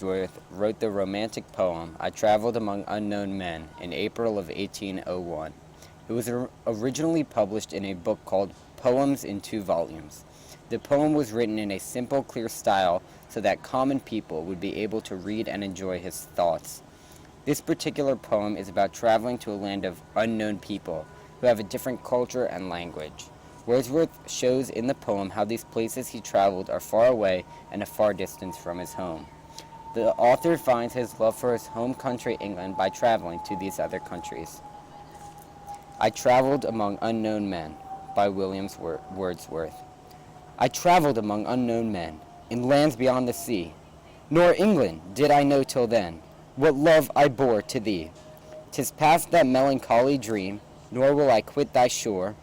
Wordsworth wrote the romantic poem I Traveled Among Unknown Men in April of 1801. It was originally published in a book called Poems in Two Volumes. The poem was written in a simple, clear style so that common people would be able to read and enjoy his thoughts. This particular poem is about traveling to a land of unknown people who have a different culture and language. Wordsworth shows in the poem how these places he traveled are far away and a far distance from his home. The author finds his love for his home country, England, by traveling to these other countries. I Traveled Among Unknown Men by Wordsworth. I traveled among unknown men, in lands beyond the sea. Nor England did I know till then, what love I bore to thee. 'Tis past that melancholy dream, nor will I quit thy shore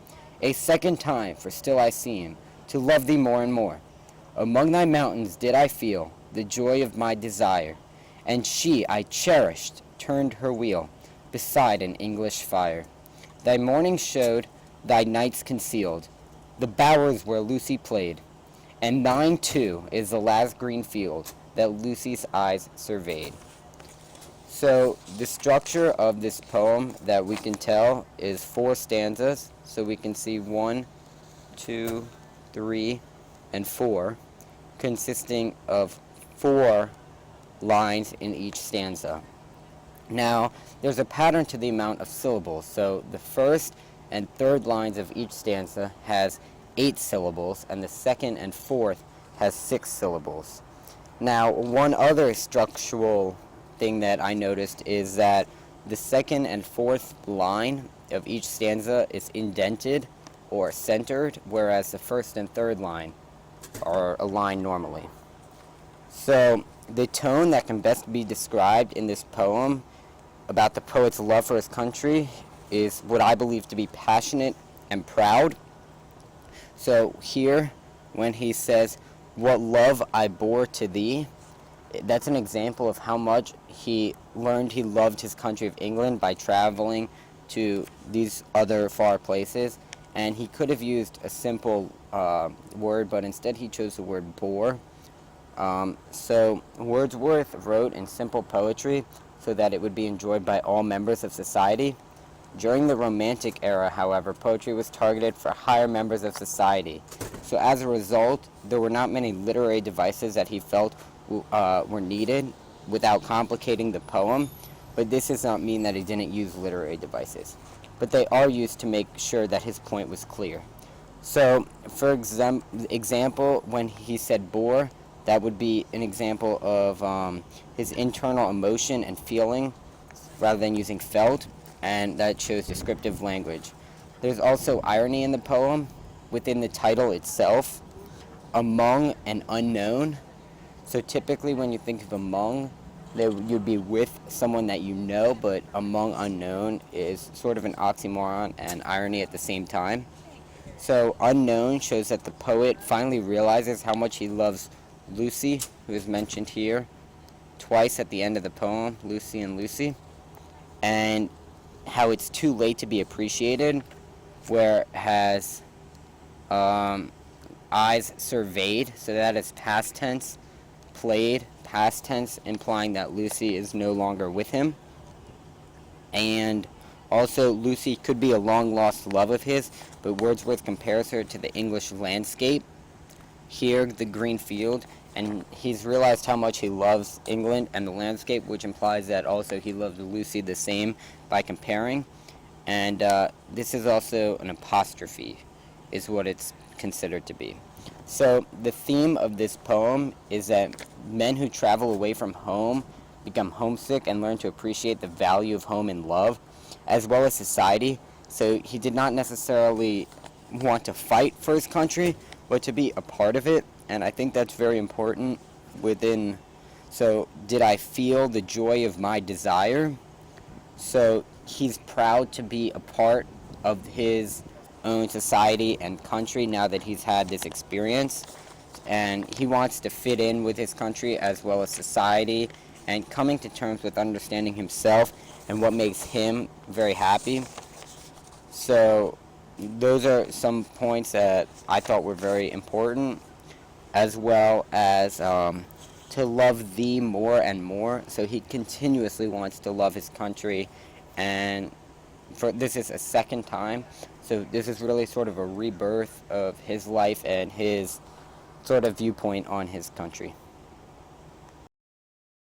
a second time, for still I seem to love thee more and more. Among thy mountains did I feel the joy of my desire, and she I cherished turned her wheel beside an English fire. Thy morning showed, thy nights concealed, the bowers where Lucy played, and thine too is the last green field that Lucy's eyes surveyed. So the structure of this poem that we can tell is 4 stanzas. So we can see 1, 2, 3, and 4, consisting of 4 lines in each stanza. Now, there's a pattern to the amount of syllables. So the first and third lines of each stanza has 8 syllables, and the second and fourth has 6 syllables. Now, one other structural thing that I noticed is that the second and fourth line of each stanza is indented or centered, whereas the first and third line are aligned normally. So the tone that can best be described in this poem about the poet's love for his country is what I believe to be passionate and proud. So here, when he says, "What love I bore to thee," that's an example of how much he learned he loved his country of England by traveling to these other far places. And he could have used a simple word, but instead he chose the word bore. So Wordsworth wrote in simple poetry so that it would be enjoyed by all members of society. During the Romantic era, however, poetry was targeted for higher members of society. So as a result, there were not many literary devices that he felt were needed without complicating the poem. But this does not mean that he didn't use literary devices. But they are used to make sure that his point was clear. So, for example, when he said bore, that would be an example of his internal emotion and feeling rather than using felt, and that shows descriptive language. There's also irony in the poem within the title itself, among and unknown. So typically when you think of among, you'd be with someone that you know, but among unknown is sort of an oxymoron and irony at the same time. So unknown shows that the poet finally realizes how much he loves Lucy, who is mentioned here twice at the end of the poem, Lucy and Lucy, and how it's too late to be appreciated, where it has eyes surveyed, so that is past tense, played, past tense, implying that Lucy is no longer with him. And also, Lucy could be a long-lost love of his, but Wordsworth compares her to the English landscape. Here, the green field, and he's realized how much he loves England and the landscape, which implies that also he loves Lucy the same by comparing. And this is also an apostrophe, is what it's considered to be. So the theme of this poem is that men who travel away from home become homesick and learn to appreciate the value of home and love, as well as society. So he did not necessarily want to fight for his country, but to be a part of it, and I think that's very important within. So did I feel the joy of my desire? So he's proud to be a part of his own society and country now that he's had this experience, and he wants to fit in with his country as well as society, and coming to terms with understanding himself and what makes him very happy. So those are some points that I thought were very important, as well as to love thee more and more. So he continuously wants to love his country, and this is a second time. So this is really sort of a rebirth of his life and his sort of viewpoint on his country.